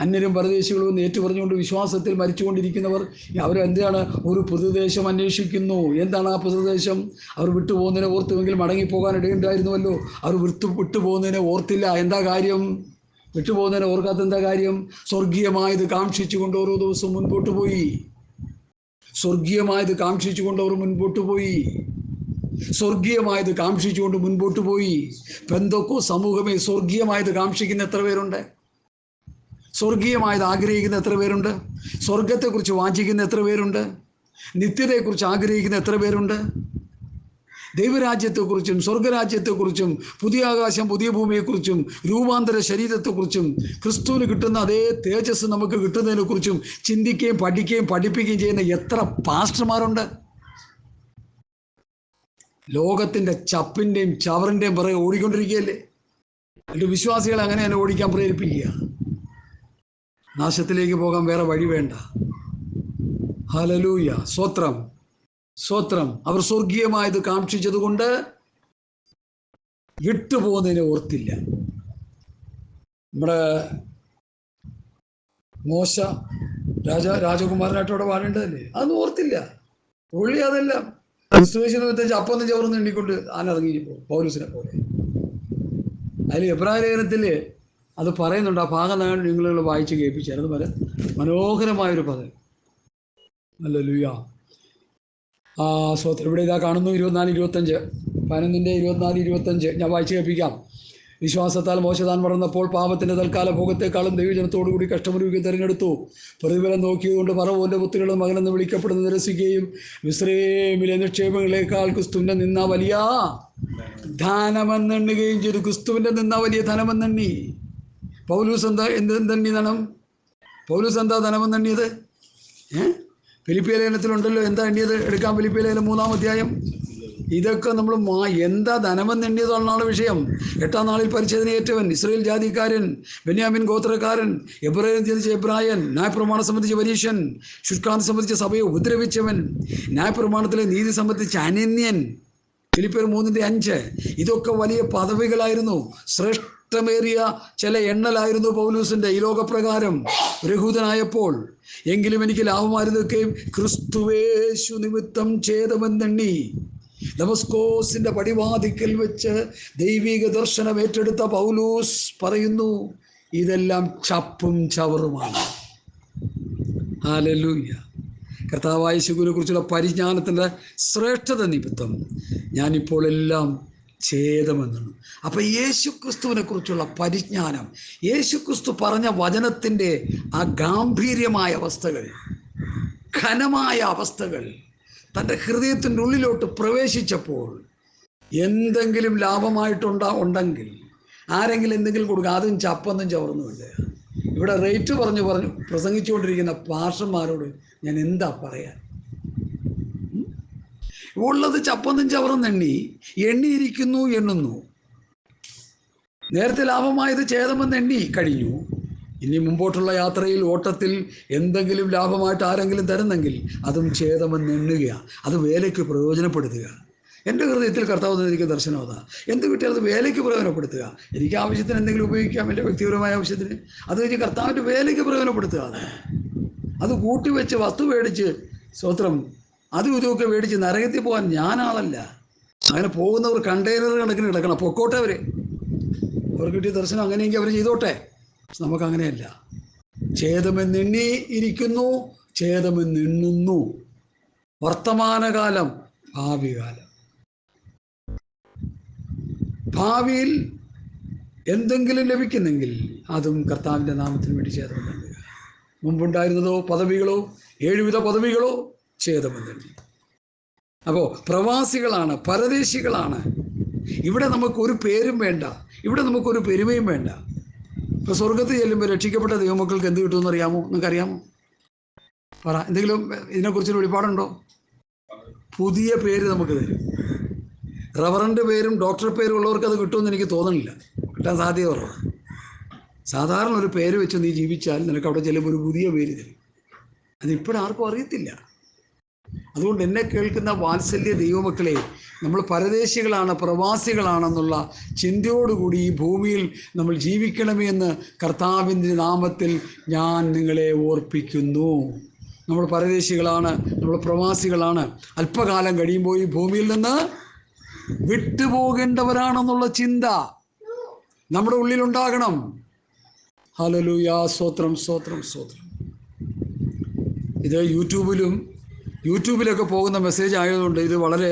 അന്യരും പരദേശികളും എന്ന് ഏറ്റുപറഞ്ഞുകൊണ്ട് വിശ്വാസത്തിൽ മരിച്ചുകൊണ്ടിരിക്കുന്നവർ അവരെന്താണ്? ഒരു പുതുദേശം അന്വേഷിക്കുന്നു. എന്താണ് ആ പുതുദേശം? അവർ വിട്ടുപോകുന്നതിനെ ഓർത്തുവെങ്കിൽ മടങ്ങിപ്പോകാൻ ഇടയുണ്ടായിരുന്നുവല്ലോ. അവർ വിട്ടുപോകുന്നതിനെ ഓർത്തില്ല. എന്താ കാര്യം? വിട്ടുപോകുന്നതിനെ ഓർക്കാത്ത എന്താ കാര്യം? സ്വർഗീയമായത് കാക്ഷിച്ചുകൊണ്ട് ഓരോ ദിവസവും മുൻപോട്ട് പോയി. സ്വർഗീയമായത് കാക്ഷിച്ചുകൊണ്ട് അവർ മുൻപോട്ട് പോയി. സ്വർഗീയമായത് കാക്ഷിച്ചുകൊണ്ട് മുൻപോട്ട് പോയി. പെന്തക്കോസ്ത് സമൂഹമേ, സ്വർഗീയമായത് കാക്ഷിക്കുന്ന എത്ര പേരുണ്ട്? സ്വർഗീയമായത് ആഗ്രഹിക്കുന്ന എത്ര പേരുണ്ട്? സ്വർഗത്തെക്കുറിച്ച് വാഞ്ചിക്കുന്ന എത്ര പേരുണ്ട്? നിത്യതയെക്കുറിച്ച് ആഗ്രഹിക്കുന്ന എത്ര പേരുണ്ട്? ദൈവരാജ്യത്തെക്കുറിച്ചും സ്വർഗരാജ്യത്തെക്കുറിച്ചും പുതിയ ആകാശം പുതിയ ഭൂമിയെക്കുറിച്ചും രൂപാന്തര ശരീരത്തെക്കുറിച്ചും ക്രിസ്തുവിന് കിട്ടുന്ന അതേ തേജസ് നമുക്ക് കിട്ടുന്നതിനെക്കുറിച്ചും ചിന്തിക്കുകയും പഠിക്കുകയും പഠിപ്പിക്കുകയും ചെയ്യുന്ന എത്ര പാസ്റ്റർമാരുണ്ട്? ലോകത്തിൻ്റെ ചപ്പിൻ്റെയും ചവറിൻ്റെയും പിറകെ ഓടിക്കൊണ്ടിരിക്കുകയല്ലേ. എന്നിട്ട് വിശ്വാസികളെ അങ്ങനെ തന്നെ ഓടിക്കാൻ പ്രേരിപ്പിക്കുക. നാശത്തിലേക്ക് പോകാൻ വേറെ വഴി വേണ്ട. ഹല്ലേലൂയ. സ്തോത്രം, സ്തോത്രം. അവർ സ്വർഗീയമായത് കാക്ഷിച്ചതുകൊണ്ട് വിട്ടുപോകുന്നതിനെ ഓർത്തില്ല. നമ്മുടെ മോശ രാജകുമാരനായിട്ട് അവിടെ വാഴേണ്ടതല്ലേ, അതൊന്നും ഓർത്തില്ല. പുള്ളി അതെല്ലാം ക്രിസ്തുവേശുവിനെ അപ്പൊന്നും ചവർന്ന് എണ്ണിക്കൊണ്ട് ആനിറങ്ങിപ്പോ പൗലോസിനെ പോലെ. അതിൽ എബ്രായ ലേഖനത്തിൽ അത് പറയുന്നുണ്ട്. ആ ഭാഗം നിങ്ങൾ വായിച്ച് കേൾപ്പിച്ചാൽ അത് മനോഹരമായൊരു പദം. ഹല്ലേലൂയ. സ്വത്രം ഇവിടെ ഇതാ കാണുന്നു. 24-25 11-24-25 ഞാൻ വായിച്ച് കേൾപ്പിക്കാം. വിശ്വാസത്താൽ മോശ താൻ വളർന്നപ്പോൾ പാപത്തിൻ്റെ തൽക്കാല ഭോഗത്തെക്കാളും ദൈവജനത്തോടുകൂടി കഷ്ടമനുഭവിക്കുക തിരഞ്ഞെടുത്തു. പ്രതിഫലം നോക്കിയതുകൊണ്ട് ഫറവോന്റെ പുത്രികളുടെ മകനെന്ന് വിളിക്കപ്പെടുന്ന നിരസിക്കുകയും മിസ്രയീമിലെ നിക്ഷേപങ്ങളെക്കാൾ ക്രിസ്തുവിൻ്റെ നിന്ന വലിയ ധനമെന്നെണ്ണുകയും ചെയ്തു. ക്രിസ്തുവിൻ്റെ നിന്ന വലിയ ധനമെന്നെണ്ണി. പൗലൂസ് എന്തെണ്ണി ധനം? പൗലൂസ് എന്താ ധനമെന്നെണ്ണിയത്? ഫിലിപ്പിയ ലേഖനത്തിലുണ്ടല്ലോ. എന്താ എണ്ണിയത്? എടുക്കാം. ഫിലിപ്പിയ ലേഖനം 3-ാം അധ്യായം. ഇതൊക്കെ നമ്മൾ എന്താ ധനമെന്നെണ്ണിയതെന്നാണ് വിഷയം. 8-ാം നാളിൽ പരിച്ഛേദനയേറ്റവൻ, ഇസ്രായേൽ ജാതിക്കാരൻ, ബെന്യാമിൻ ഗോത്രക്കാരൻ, എബ്രായൻ ജനിച്ച എബ്രായൻ, ന്യായപ്രമാണം സംബന്ധിച്ച പരീക്ഷൻ, ശുഷ്കാന്തി സംബന്ധിച്ച സഭയെ ഉപദ്രവിച്ചവൻ, ന്യായപ്രമാണത്തിലെ നീതി സംബന്ധിച്ച അനന്യൻ. ഫിലിപ്പിയർ 3:5. ഇതൊക്കെ വലിയ പദവികളായിരുന്നു. ശ്രേഷ്ഠമേറിയ ചില എണ്ണലായിരുന്നു പൗലൂസിൻ്റെ ഈ ലോകപ്രകാരം രഹൂതനായപ്പോൾ. എങ്കിലും എനിക്ക് ലാഭമായിരുന്നൊക്കെയും ക്രിസ്തുവേശു നിമിത്തം ഛേദമെന്നെണ്ണി. ദമസ്കോസിന്റെ പടിവാതിക്കൽ വെച്ച് ദൈവിക ദർശനം ഏറ്റെടുത്ത പൗലൂസ് പറയുന്നു, ഇതെല്ലാം ചപ്പും ചവറുമാണ്. ഹല്ലേലൂയ. കർത്താവായ യേശുവിനെ കുറിച്ചുള്ള പരിജ്ഞാനത്തിൻ്റെ ശ്രേഷ്ഠത നിമിത്തം ഞാനിപ്പോൾ എല്ലാം ഛേദമെന്നു. അപ്പം യേശുക്രിസ്തുവിനെ കുറിച്ചുള്ള പരിജ്ഞാനം, യേശുക്രിസ്തു പറഞ്ഞ വചനത്തിൻ്റെ ആ ഗാംഭീര്യമായ അവസ്ഥകൾ, ഘനമായ അവസ്ഥകൾ തൻ്റെ ഹൃദയത്തിൻ്റെ ഉള്ളിലോട്ട് പ്രവേശിച്ചപ്പോൾ എന്തെങ്കിലും ലാഭമായിട്ടുണ്ടെങ്കിൽ ആരെങ്കിലും എന്തെങ്കിലും കൊടുക്കുക, അതും ചപ്പൊന്നും ചവർന്നുമില്ല. ഇവിടെ റേറ്റ് പറഞ്ഞു പ്രസംഗിച്ചുകൊണ്ടിരിക്കുന്ന പാസ്റ്റർമാരോട് ഞാൻ എന്താ പറയാൻ? ഉള്ളത് ചപ്പൊന്നും ചവറും എണ്ണിയിരിക്കുന്നു എണ്ണുന്നു. നേരത്തെ ലാഭമായത് ഛേദമെന്ന് എണ്ണി കഴിഞ്ഞു. ഇനി മുമ്പോട്ടുള്ള യാത്രയിൽ ഓട്ടത്തിൽ എന്തെങ്കിലും ലാഭമായിട്ട് ആരെങ്കിലും തരുന്നെങ്കിൽ അതും ഛേദമെന്ന് എണ്ണുക, അത് വേലയ്ക്ക് പ്രയോജനപ്പെടുത്തുക. എൻ്റെ ഹൃദയത്തിൽ കർത്താവ് തന്നിരിക്കുന്ന ദർശനം അതാ. എന്ത് കിട്ടിയാൽ അത് വേലയ്ക്ക് പ്രയോജനപ്പെടുത്തുക. എനിക്ക് ആവശ്യത്തിന് എന്തെങ്കിലും ഉപയോഗിക്കാം, എൻ്റെ വ്യക്തിപരമായ ആവശ്യത്തിന്. അത് കഴിഞ്ഞ് കർത്താവിൻ്റെ വേലയ്ക്ക് പ്രയോജനപ്പെടുത്തുക. അത് കൂട്ടിവെച്ച് വസ്തു മേടിച്ച് സ്വത്രം അതും ഇതുമൊക്കെ മേടിച്ച് നരകത്തിൽ പോകാൻ ഞാനാളല്ല. അങ്ങനെ പോകുന്നവർ കണ്ടെയ്നർ കണക്കിന് കിടക്കണം, പൊക്കോട്ടെ അവർ കിട്ടിയ ദർശനം അങ്ങനെയെങ്കിൽ അവർ ചെയ്തോട്ടെ. നമുക്കങ്ങനെയല്ല. ഛേദമെന്നെണ്ണി ഇരിക്കുന്നു, ഛേദമെന്നെണ്ണുന്നു. വർത്തമാനകാലം, ഭാവികാലം. ഭാവിയിൽ എന്തെങ്കിലും ലഭിക്കുന്നെങ്കിൽ അതും കർത്താവിൻ്റെ നാമത്തിന് വേണ്ടി ഛേദമെന്നെണ്ണുക. മുമ്പുണ്ടായിരുന്നതോ പദവികളോ, 7 വിധ പദവികളോ ഛേദമെന്നെണ്ണി. അപ്പോൾ പ്രവാസികളാണ്, പരദേശികളാണ്. ഇവിടെ നമുക്കൊരു പേരും വേണ്ട, ഇവിടെ നമുക്കൊരു പെരുമയും വേണ്ട. ഇപ്പോൾ സ്വർഗത്തിൽ ചെല്ലുമ്പോൾ രക്ഷിക്കപ്പെട്ട ദൈവമക്കൾക്ക് എന്ത് കിട്ടുമെന്ന് അറിയാമോ? നിങ്ങൾക്കറിയാമോ? പറ. എന്തെങ്കിലും ഇതിനെക്കുറിച്ചൊരു വെളിപ്പാടുണ്ടോ? പുതിയ പേര് നമുക്ക് തരും. റവറൻ്റ് പേരും ഡോക്ടർ പേരും ഉള്ളവർക്ക് അത് കിട്ടുമെന്ന് എനിക്ക് തോന്നണില്ല, കിട്ടാൻ സാധ്യത കുറവാണ്. സാധാരണ ഒരു പേര് വെച്ച് നീ ജീവിച്ചാൽ നിനക്ക് അവിടെ ചെല്ലുമ്പോൾ ഒരു പുതിയ പേര് തരും. അതിപ്പോഴാർക്കും അറിയത്തില്ല. അതുകൊണ്ട് എന്നെ കേൾക്കുന്ന വാത്സല്യ ദൈവമക്കളെ, നമ്മൾ പരദേശികളാണ്, പ്രവാസികളാണെന്നുള്ള ചിന്തയോടുകൂടി ഈ ഭൂമിയിൽ നമ്മൾ ജീവിക്കണമേ എന്ന് കർത്താവിൻ്റെ നാമത്തിൽ ഞാൻ നിങ്ങളെ ഓർപ്പിക്കുന്നു. നമ്മൾ പരദേശികളാണ്, നമ്മൾ പ്രവാസികളാണ്. അല്പകാലം കഴിയുമ്പോൾ ഈ ഭൂമിയിൽ നിന്ന് വിട്ടുപോകേണ്ടവരാണെന്നുള്ള ചിന്ത നമ്മുടെ ഉള്ളിലുണ്ടാകണം. ഹല്ലേലൂയ, സ്തോത്രം, സ്തോത്രം, സ്തോത്രം. ഇത് യൂട്യൂബിലൊക്കെ പോകുന്ന മെസ്സേജ് ആയതുകൊണ്ട് ഇത് വളരെ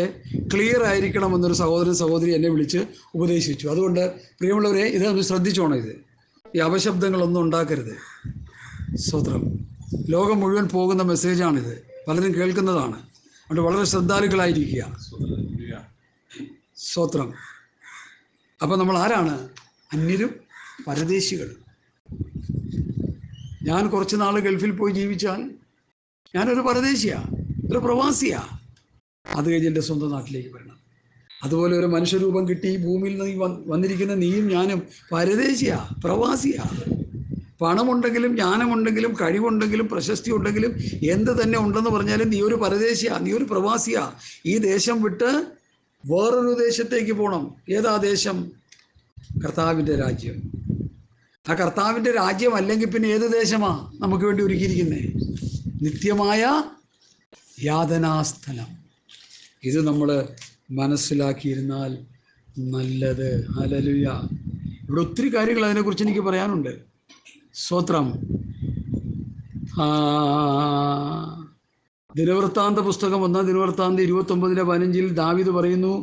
ക്ലിയർ ആയിരിക്കണമെന്നൊരു സഹോദരി എന്നെ വിളിച്ച് ഉപദേശിച്ചു. അതുകൊണ്ട് പ്രിയമുള്ളവരെ, ഇതൊന്ന് ശ്രദ്ധിച്ചോണം. ഈ അപശബ്ദങ്ങളൊന്നും ഉണ്ടാക്കരുത്. സ്തോത്രം. ലോകം മുഴുവൻ പോകുന്ന മെസ്സേജാണിത്, പലരും കേൾക്കുന്നതാണ്. അതുകൊണ്ട് വളരെ ശ്രദ്ധാലുക്കളായിരിക്കുക. സ്തോത്രം. അപ്പം നമ്മൾ ആരാണ്? അന്യരും പരദേശികളും. ഞാൻ കുറച്ച് നാൾ ഗൾഫിൽ പോയി ജീവിച്ചാൽ ഞാനൊരു പരദേശിയാണ്, ഒരു പ്രവാസിയാണ്. അത് കഴിഞ്ഞ് എൻ്റെ സ്വന്തം നാട്ടിലേക്ക് വരണം. അതുപോലെ ഒരു മനുഷ്യരൂപം കിട്ടി ഭൂമിയിൽ നിന്ന് വന്നിരിക്കുന്ന നീയും ഞാനും പരദേശിയാണ്, പ്രവാസിയാണ്. പണമുണ്ടെങ്കിലും ജ്ഞാനമുണ്ടെങ്കിലും കഴിവുണ്ടെങ്കിലും പ്രശസ്തി ഉണ്ടെങ്കിലും എന്ത് തന്നെ ഉണ്ടെന്ന് പറഞ്ഞാലും നീ ഒരു പരദേശിയാണ്, നീ ഒരു പ്രവാസിയാണ്. ഈ ദേശം വിട്ട് വേറൊരു ദേശത്തേക്ക് പോകണം. ഏതാ ദേശം? കർത്താവിൻ്റെ രാജ്യം. ആ കർത്താവിൻ്റെ രാജ്യം അല്ലെങ്കിൽ പിന്നെ ഏത് ദേശമാണ് നമുക്ക് വേണ്ടി ഒരുക്കിയിരിക്കുന്നത്? നിത്യമായ യാതനാസ്ഥലം. ഇത് നമ്മൾ മനസ്സിലാക്കിയിരുന്നാൽ നല്ലത്. ഹല്ലേലൂയ. ഇവിടെ ഒത്തിരി കാര്യങ്ങൾ അതിനെക്കുറിച്ച് എനിക്ക് പറയാനുണ്ട്. സ്തോത്രം. ദിനവൃത്താന്ത പുസ്തകം 1 ദിനവൃത്താന്ത 29:15 ദാവീദ് പറയുന്നു,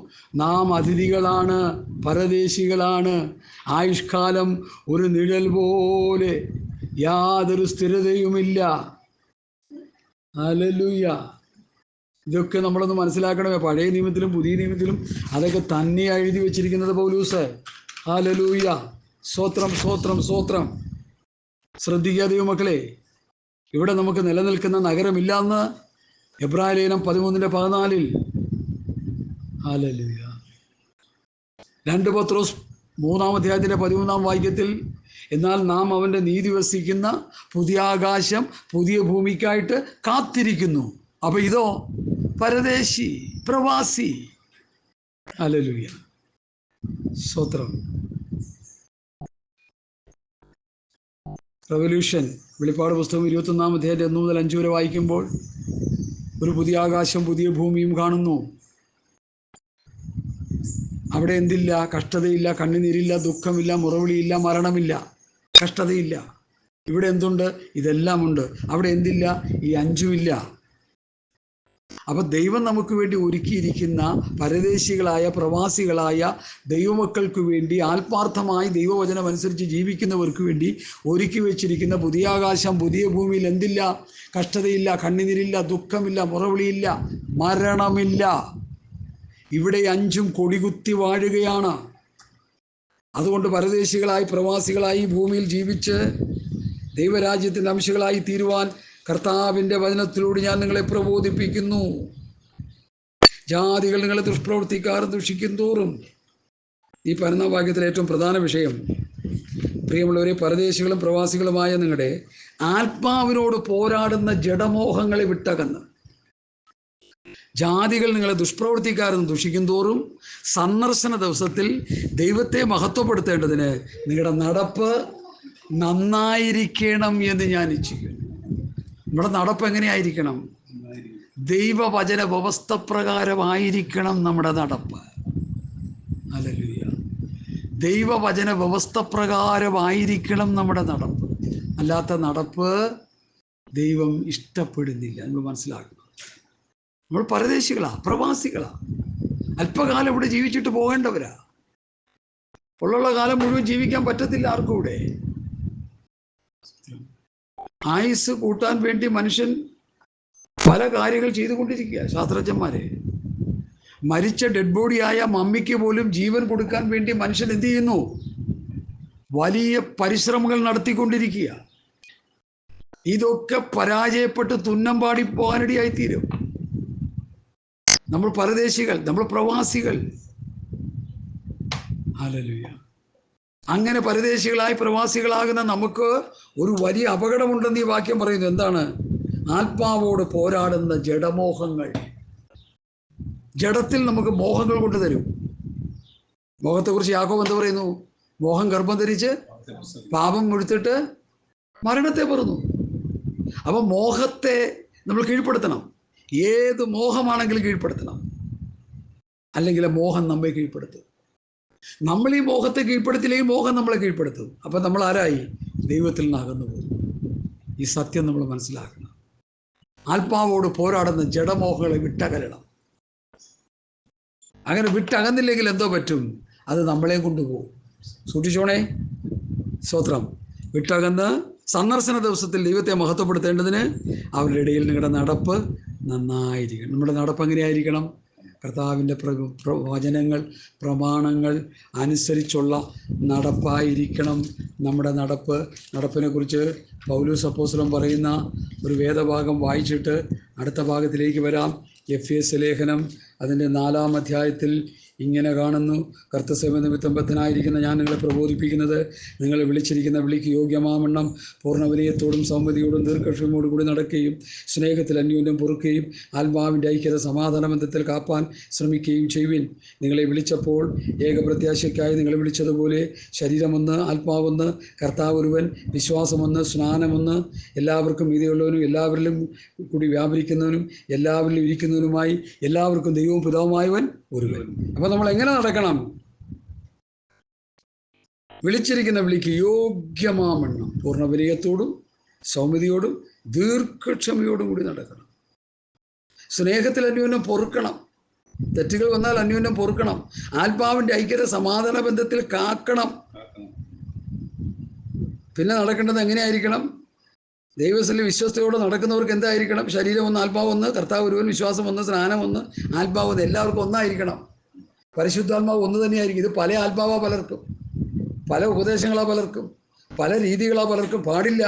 നാം അതിഥികളാണ്, പരദേശികളാണ്. ആയുഷ്കാലം ഒരു നിഴൽ പോലെ, യാതൊരു സ്ഥിരതയുമില്ല. ഹല്ലേലൂയ. ഇതൊക്കെ നമ്മളൊന്ന് മനസ്സിലാക്കണമേ. പഴയ നിയമത്തിലും പുതിയ നിയമത്തിലും അതൊക്കെ തന്നെയാണ് എഴുതി വെച്ചിരിക്കുന്നത് പൗലൂസ്. ഹല്ലേലൂയ. സ്തോത്രം, സ്തോത്രം, സ്തോത്രം. ശ്രദ്ധിക്കുക ദൈവമക്കളെ, ഇവിടെ നമുക്ക് നിലനിൽക്കുന്ന നഗരമില്ല എന്ന് എബ്രായലേഖനം 13:14. ഹല്ലേലൂയ. 2 പത്രോസ് 3:13 എന്നാൽ നാം അവൻ്റെ നീതി വസിക്കുന്ന പുതിയ ആകാശം, പുതിയ ഭൂമിക്കായിട്ട് കാത്തിരിക്കുന്നു. അപ്പൊ ഇതോ പരദേശി, പ്രവാസി. ഹല്ലേലൂയ. സ്തോത്രം. റെവല്യൂഷൻ വെളിപ്പാട് പുസ്തകം 21:1-5 വായിക്കുമ്പോൾ ഒരു പുതിയ ആകാശം പുതിയ ഭൂമിയും കാണുന്നു. അവിടെ എന്തില്ല? കഷ്ടതയില്ല, കണ്ണുനീരില്ല, ദുഃഖമില്ല, മുറവിളിയില്ല, മരണമില്ല, കഷ്ടതയില്ല. ഇവിടെ എന്തുണ്ട്? ഇതെല്ലാം ഉണ്ട്. അവിടെ എന്തില്ല? ഈ 5ഉം ഇല്ല. അപ്പം ദൈവം നമുക്ക് വേണ്ടി ഒരുക്കിയിരിക്കുന്ന പരദേശികളായ പ്രവാസികളായ ദൈവമക്കൾക്ക് വേണ്ടി, ആത്മാർത്ഥമായി ദൈവവചനം അനുസരിച്ച് ജീവിക്കുന്നവർക്ക് വേണ്ടി ഒരുക്കി വെച്ചിരിക്കുന്ന പുതിയ ആകാശം പുതിയ ഭൂമിയിൽ എന്തില്ല? കഷ്ടതയില്ല, കണ്ണുനീരില്ല, ദുഃഖമില്ല, മുറവിളിയില്ല, മരണമില്ല. ഇവിടെ 5ഉം കൊടികുത്തി വാഴുകയാണ്. അതുകൊണ്ട് പരദേശികളായി പ്രവാസികളായി ഭൂമിയിൽ ജീവിച്ച് ദൈവരാജ്യത്തിൻ്റെ അംശങ്ങളായി തീരുവാൻ കർത്താവിൻ്റെ വചനത്തിലൂടെ ഞാൻ നിങ്ങളെ പ്രബോധിപ്പിക്കുന്നു. ജാതികൾ നിങ്ങളെ ദുഷ്പ്രവർത്തിക്കാരും ദുഷിക്കും തോറും ഈ 11-ാം വാക്യത്തിലെ ഏറ്റവും പ്രധാന വിഷയം, പ്രിയമുള്ളവരെ, പരദേശികളും പ്രവാസികളുമായ നിങ്ങളുടെ ആത്മാവിനോട് പോരാടുന്ന ജഡമോഹങ്ങളെ വിട്ടകന്ന് ജാതികൾ നിങ്ങളെ ദുഷ്പ്രവൃത്തിക്കാരെന്ന് ദുഷിക്കും തോറും സന്ദർശന ദിവസത്തിൽ ദൈവത്തെ മഹത്വപ്പെടുത്തേണ്ടതിന് നിങ്ങളുടെ നടപ്പ് നന്നായിരിക്കണം എന്ന് ഞാൻ ഇച്ഛിക്കുന്നു. നമ്മുടെ നടപ്പ് എങ്ങനെയായിരിക്കണം? ദൈവവചന വ്യവസ്ഥ പ്രകാരമായിരിക്കണം നമ്മുടെ നടപ്പ്. ഹല്ലേലൂയ. ദൈവവചന വ്യവസ്ഥ പ്രകാരമായിരിക്കണം നമ്മുടെ നടപ്പ്. അല്ലാത്ത നടപ്പ് ദൈവം ഇഷ്ടപ്പെടുന്നില്ല. നമ്മൾ മനസ്സിലാക്കണം. നമ്മൾ പരദേശികളാ, പ്രവാസികളാ, അല്പകാലം ഇവിടെ ജീവിച്ചിട്ട് പോകേണ്ടവരാ. ഉള്ള കാലം മുഴുവൻ ജീവിക്കാൻ പറ്റത്തില്ല ആർക്കും ഇവിടെ. ആയുസ് കൂട്ടാൻ വേണ്ടി മനുഷ്യൻ പല കാര്യങ്ങൾ ചെയ്തുകൊണ്ടിരിക്കുക. ശാസ്ത്രജ്ഞന്മാരെ, മരിച്ച ഡെഡ് ബോഡിയായ മമ്മിക്ക് പോലും ജീവൻ കൊടുക്കാൻ വേണ്ടി മനുഷ്യൻ എന്ത് ചെയ്യുന്നു? വലിയ പരിശ്രമങ്ങൾ നടത്തിക്കൊണ്ടിരിക്കുക. ഇതൊക്കെ പരാജയപ്പെട്ട് തുന്നം പാടി പോകാനിടയായിത്തീരും. നമ്മൾ പരദേശികൾ, നമ്മൾ പ്രവാസികൾ. ഹല്ലേലൂയ. അങ്ങനെ പരദേശികളായി പ്രവാസികളാകുന്ന നമുക്ക് ഒരു വലിയ അപകടമുണ്ടെന്ന് ഈ വാക്യം പറയുന്നു. എന്താണ്? ആത്മാവോട് പോരാടുന്ന ജഡമോഹങ്ങൾ. ജഡത്തിൽ നമുക്ക് മോഹങ്ങൾ കൊണ്ടുതരും. മോഹത്തെക്കുറിച്ച് യാക്കോബ് എന്ത് പറയുന്നു? മോഹം ഗർഭം ധരിച്ച് പാപം മുഴുത്തിട്ട് മരണത്തെ പറഞ്ഞു. അപ്പം മോഹത്തെ നമ്മൾ കീഴ്പ്പെടുത്തണം. ഏത് മോഹമാണെങ്കിലും കീഴ്പ്പെടുത്തണം, അല്ലെങ്കിൽ മോഹം നമ്മെ കീഴ്പ്പെടുത്തും. നമ്മൾ ഈ മോഹത്തെ കീഴ്പ്പെടുത്തില്ലെങ്കിൽ മോഹം നമ്മളെ കീഴ്പ്പെടുത്തും. അപ്പം നമ്മൾ ആരായി? ദൈവത്തിൽ നിന്ന് അകന്നു പോകും. ഈ സത്യം നമ്മൾ മനസ്സിലാക്കണം. ആത്മാവോട് പോരാടുന്ന ജഡമോഹങ്ങളെ വിട്ടകലണം. അങ്ങനെ വിട്ടകന്നില്ലെങ്കിൽ എന്തോ പറ്റും? അത് നമ്മളെയും കൊണ്ടുപോകും. സൂക്ഷിച്ചോണേ. സ്തോത്രം. വിട്ടകന്ന് സന്ദർശന ദിവസത്തിൽ ദൈവത്തെ മഹത്വപ്പെടുത്തേണ്ടതിന് അവരുടെ ഇടയിൽ നിങ്ങളുടെ നടപ്പ് നന്നായിരിക്കണം. നമ്മുടെ നടപ്പ് എങ്ങനെയായിരിക്കണം? കർത്താവിൻ്റെ വചനങ്ങൾ, പ്രമാണങ്ങൾ അനുസരിച്ചുള്ള നടപ്പായിരിക്കണം നമ്മുടെ നടപ്പ്. നടപ്പിനെക്കുറിച്ച് പൗലോസ് അപ്പോസ്തലൻ പറയുന്ന ഒരു വേദഭാഗം വായിച്ചിട്ട് അടുത്ത ഭാഗത്തിലേക്ക് വരാം. എഫേസ്യ ലേഖനം അതിൻ്റെ 4-ാം അധ്യായത്തിൽ ഇങ്ങനെ കാണുന്നു: കർത്തൃസേവ നിമിത്തം ബദ്ധനായിരിക്കുന്ന ഞാൻ നിങ്ങളെ പ്രബോധിപ്പിക്കുന്നത്, നിങ്ങളെ വിളിച്ചിരിക്കുന്ന വിളിക്ക് യോഗ്യമാവണ്ണം പൂർണ്ണവിനയത്തോടും സൗമ്യതയോടും ദീർഘക്ഷമയോടും കൂടി നടക്കുകയും സ്നേഹത്തിൽ അന്യോന്യം പൊറുക്കുകയും ആത്മാവിൻ്റെ ഐക്യത സമാധാന ബന്ധത്തിൽ കാപ്പാൻ ശ്രമിക്കുകയും ചെയ്യുവിൻ. നിങ്ങളെ വിളിച്ചപ്പോൾ ഏകപ്രത്യാശയ്ക്കായി നിങ്ങളെ വിളിച്ചതുപോലെ ശരീരമൊന്ന്, ആത്മാവൊന്ന്, കർത്താവ് ഒരുവൻ, വിശ്വാസമൊന്ന്, സ്നാനമൊന്ന്, എല്ലാവർക്കും മീതിയുള്ളവനും എല്ലാവരിലും കൂടി വ്യാപരിക്കുന്നവനും എല്ലാവരിലും ഇരിക്കുന്നവനുമായി എല്ലാവർക്കും ദൈവവും പിതാവുമായവൻ ഒരുവൻ. അപ്പം നമ്മൾ എങ്ങനെ നടക്കണം? വിളിച്ചിരിക്കുന്ന വിളിക്ക് യോഗ്യമാവണ്ണം പൂർണ്ണവിനയത്തോടും സൗമ്യതയോടും ദീർഘക്ഷമയോടും കൂടി നടക്കണം. സ്നേഹത്തിൽ അന്യോന്യം പൊറുക്കണം. തെറ്റുകൾ വന്നാൽ അന്യോന്യം പൊറുക്കണം. ആത്മാവിൻ്റെ ഐക്യത സമാധാന ബന്ധത്തിൽ കാക്കണം. പിന്നെ നടക്കേണ്ടത് എങ്ങനെയായിരിക്കണം? ദൈവത്തിൽ വിശ്വസ്തയോടെ നടക്കുന്നവർക്ക് എന്തായിരിക്കണം? ശരീരം ഒന്ന്, ആത്മാവ് ഒന്ന്, കർത്താവ് ഒരുവൻ, വിശ്വാസം ഒന്ന്, സ്നാനം ഒന്ന്, ആത്മാവ് ഒന്ന്. എല്ലാവർക്കും ഒന്നായിരിക്കണം. പരിശുദ്ധാത്മാവ് ഒന്ന് തന്നെയായിരിക്കും. ഇത് പല ആത്മാവാ പലർക്കും, പല ഉപദേശങ്ങളാ പലർക്കും, പല രീതികളാ പലർക്കും. പാടില്ല.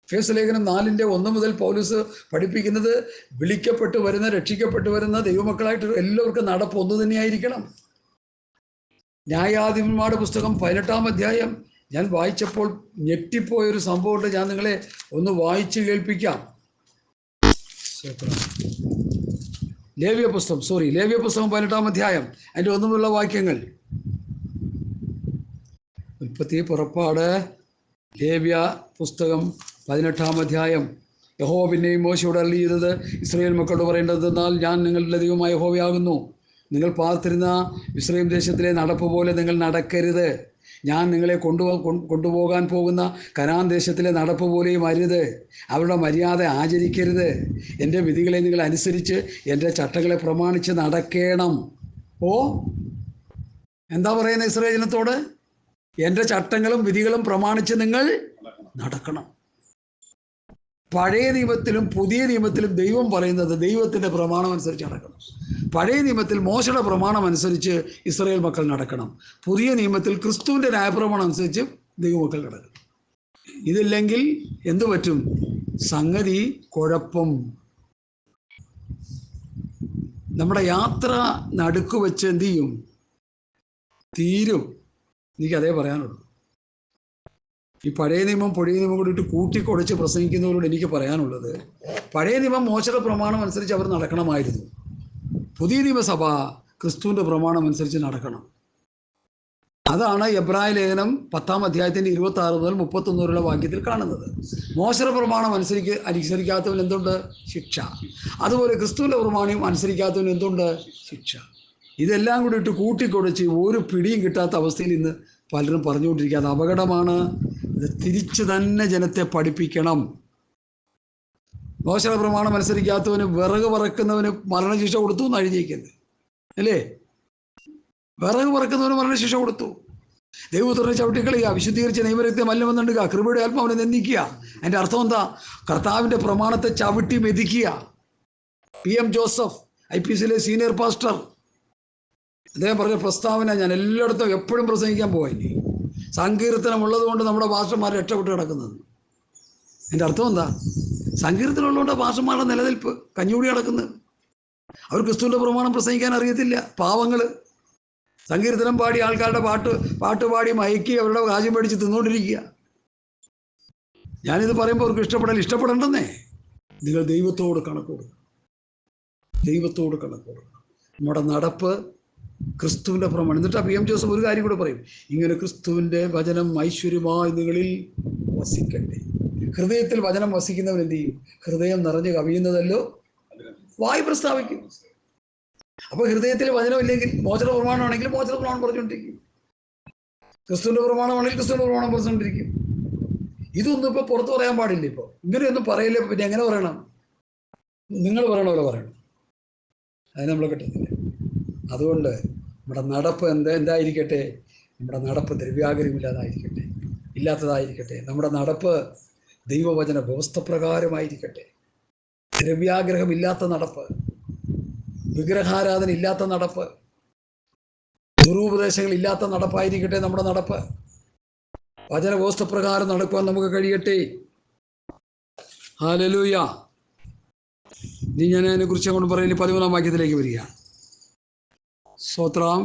എഫേസ്യ ലേഖനം 4-1 മുതൽ പൗലോസ് പഠിപ്പിക്കുന്നത് വിളിക്കപ്പെട്ടു വരുന്ന, രക്ഷിക്കപ്പെട്ടു വരുന്ന ദൈവമക്കളായിട്ട് എല്ലാവർക്കും നടപ്പ് ഒന്ന് തന്നെയായിരിക്കണം. ന്യായാധിപന്മാരുടെ പുസ്തകം 18-ാം അധ്യായം ഞാൻ വായിച്ചപ്പോൾ ഞെട്ടിപ്പോയൊരു സംഭവമുണ്ട്. ഞാൻ നിങ്ങളെ ഒന്ന് വായിച്ച് കേൾപ്പിക്കാം. ലേവ്യ പുസ്തകം 18-ാം അധ്യായം അതിൻ്റെ 1 മുതലുള്ള വാക്യങ്ങൾ. ഉൽപ്പത്തി, പുറപ്പാട്, ലേവ്യ പുസ്തകം 18-ാം അധ്യായം. യഹോവ പിന്നെയും മോശയോട് അരുളി ചെയ്തത്, ഇസ്രായേൽ മക്കളോട് പറയേണ്ടതെന്നാൽ ഞാൻ നിങ്ങളുടെ ദൈവമായ യഹോവയാകുന്നു. നിങ്ങൾ പാർത്തിരുന്ന ഇസ്രായേൽ ദേശത്തിലെ നടപ്പ് പോലെ നിങ്ങൾ നടക്കരുത്. ഞാൻ നിങ്ങളെ കൊണ്ടുപോകാൻ പോകുന്ന കനാൻ ദേശത്തിലെ നടപ്പ് പോലെയും അരുത്. അവരുടെ മര്യാദ ആചരിക്കരുത്. എൻ്റെ വിധികളെ നിങ്ങൾ അനുസരിച്ച് എൻ്റെ ചട്ടങ്ങളെ പ്രമാണിച്ച് നടക്കണം. എന്താ പറയുന്നത് ഇസ്രായേൽ ജനത്തോട്? എൻ്റെ ചട്ടങ്ങളും വിധികളും പ്രമാണിച്ച് നിങ്ങൾ നടക്കണം. പഴയ നിയമത്തിലും പുതിയ നിയമത്തിലും ദൈവം പറയുന്നത് ദൈവത്തിൻ്റെ പ്രമാണം അനുസരിച്ച് നടക്കണം. പഴയ നിയമത്തിൽ മോശയുടെ പ്രമാണം അനുസരിച്ച് ഇസ്രായേൽ മക്കൾ നടക്കണം. പുതിയ നിയമത്തിൽ ക്രിസ്തുവിൻ്റെ ന്യായപ്രമാണം അനുസരിച്ച് ദൈവമക്കൾ നടക്കണം. ഇതില്ലെങ്കിൽ എന്തു പറ്റും? സംഗതി കുഴപ്പം. നമ്മുടെ യാത്ര നടുക്ക് വെച്ച് എന്തു ചെയ്യും? തീരും. എനിക്കതേ പറയാനുള്ളൂ. ഈ പഴയ നിയമം പുതിയ നിയമം കൂടി ഇട്ട് കൂട്ടിക്കുഴച്ച് പ്രസംഗിക്കുന്നവരോട് എനിക്ക് പറയാനുള്ളത്, പഴയ നിയമം മോശയുടെ പ്രമാണം അനുസരിച്ച് അവർ നടക്കണമായിരുന്നു. പുതിയ നിയമസഭ ക്രിസ്തുവിൻ്റെ പ്രമാണം അനുസരിച്ച് നടക്കണം. അതാണ് എബ്രായ ലേഖനം 10-ാം അധ്യായത്തിൻ്റെ 26 മുതൽ 31 വരെയുള്ള വാക്യത്തിൽ കാണുന്നത്. മോശയുടെ പ്രമാണം അനുസരിക്കാത്തവൻ എന്തുണ്ട്? ശിക്ഷ. അതുപോലെ ക്രിസ്തുവിൻ്റെ പ്രമാണം അനുസരിക്കാത്തവൻ എന്തുണ്ട്? ശിക്ഷ. ഇതെല്ലാം കൂടി ഇട്ട് കൂട്ടിക്കുഴച്ച് ഒരു പിടിയും കിട്ടാത്ത അവസ്ഥയിൽ ഇന്ന് പലരും പറഞ്ഞുകൊണ്ടിരിക്കുക. അത് അപകടമാണ്. ഇത് തിരിച്ചു തന്നെ ജനത്തെ പഠിപ്പിക്കണം. മോശയുടെ പ്രമാണം അനുസരിക്കാത്തവന് വിറക് പറക്കുന്നവന് മരണശിക്ഷ കൊടുത്തു എന്ന് എഴുതിയിരിക്കുന്നത് അല്ലേ? വിറക് പറക്കുന്നവന് മരണശിക്ഷ കൊടുത്തു. ദൈവപുത്രനെ ചവിട്ടിക്കളയുക, വിശുദ്ധീകരിച്ച നിയമരത്തെ മല്ലമെന്നുണ്ടുക, കൃപയുടെ ആത്മാവിനെ നിന്ദിക്കുക. അതിൻ്റെ അർത്ഥം എന്താ? കർത്താവിൻ്റെ പ്രമാണത്തെ ചവിട്ടി മെതിക്കുക. PM ജോസഫ് IPCയിലെ സീനിയർ പാസ്റ്റർ അദ്ദേഹം പറഞ്ഞ പ്രസ്താവന ഞാൻ എല്ലായിടത്തും എപ്പോഴും പ്രസംഗിക്കാൻ പോയി. സങ്കീർത്തനം ഉള്ളത് കൊണ്ട് നമ്മുടെ ഭാഷമാർ രക്ഷപ്പെട്ട് കിടക്കുന്നത്. എൻ്റെ അർത്ഥം എന്താ? സങ്കീർത്തനം ഉള്ളതുകൊണ്ട് ഭാഷമാരുടെ നിലനിൽപ്പ് കഞ്ഞൂടി കിടക്കുന്നത്. അവർ ക്രിസ്തുവിൻ്റെ പ്രമാണം പ്രസംഗിക്കാൻ അറിയത്തില്ല. പാവങ്ങൾ സങ്കീർത്തനം പാടി ആൾക്കാരുടെ പാട്ട് പാടി മയക്കി അവരുടെ കാര്യം മേടിച്ച് തിന്നുകൊണ്ടിരിക്കുക. ഞാനിത് പറയുമ്പോൾ അവർക്ക് ഇഷ്ടപ്പെടേണ്ടെന്നേ. നിങ്ങൾ ദൈവത്തോട് കണക്ക് കൊടുക്കണം. ദൈവത്തോട് കണക്ക് കൊടുക്കണം. നമ്മുടെ നടപ്പ് ക്രിസ്തുവിൻ്റെ പ്രമാണം. എന്നിട്ട് PM ജോസഫ് ഒരു കാര്യം കൂടെ പറയും, ഇങ്ങനെ ക്രിസ്തുവിൻ്റെ വചനം ഐശ്വര്യമായി നിങ്ങളിൽ വസിക്കട്ടെ. ഹൃദയത്തിൽ വചനം വസിക്കുന്നവൻ എന്ത് ചെയ്യും? ഹൃദയം നിറഞ്ഞ് കവിയുന്നതല്ലോ വായ് പ്രസ്താവിക്കും. അപ്പോൾ ഹൃദയത്തിൽ വചനമില്ലെങ്കിൽ മോചന പ്രമാണമാണെങ്കിൽ മോചന പ്രമാണം പറഞ്ഞുകൊണ്ടിരിക്കും, ക്രിസ്തുവിൻ്റെ പ്രമാണമാണെങ്കിൽ ക്രിസ്തുവിൻ്റെ പ്രമാണം പറഞ്ഞുകൊണ്ടിരിക്കും. ഇതൊന്നും ഇപ്പോൾ പുറത്ത് പറയാൻ പാടില്ല. ഇപ്പോൾ ഇങ്ങനെയൊന്നും പറയില്ല. പിന്നെ എങ്ങനെ പറയണം? നിങ്ങൾ പറയണ പോലെ പറയണം. അതിന് നമ്മൾ കിട്ടുന്നില്ല. അതുകൊണ്ട് നമ്മുടെ നടപ്പ് എന്തായിരിക്കട്ടെ? നമ്മുടെ നടപ്പ് ദ്രവ്യാഗ്രഹമില്ലാതായിരിക്കട്ടെ, ഇല്ലാത്തതായിരിക്കട്ടെ. നമ്മുടെ നടപ്പ് ദൈവവചന വ്യവസ്ഥ പ്രകാരമായിരിക്കട്ടെ. ദ്രവ്യാഗ്രഹമില്ലാത്ത നടപ്പ്, വിഗ്രഹാരാധന ഇല്ലാത്ത നടപ്പ്, ദുരുപദേശങ്ങൾ ഇല്ലാത്ത നടപ്പായിരിക്കട്ടെ നമ്മുടെ നടപ്പ്. വചന വ്യവസ്ഥ പ്രകാരം നടക്കുവാൻ നമുക്ക് കഴിയട്ടെ. ഹല്ലേലൂയ. ഇനി ഞാൻ അതിനെക്കുറിച്ച് അങ്ങോട്ട് പറയുന്നത് 13-ാം വാക്യത്തിലേക്ക് വരിക. സ്തോത്രം.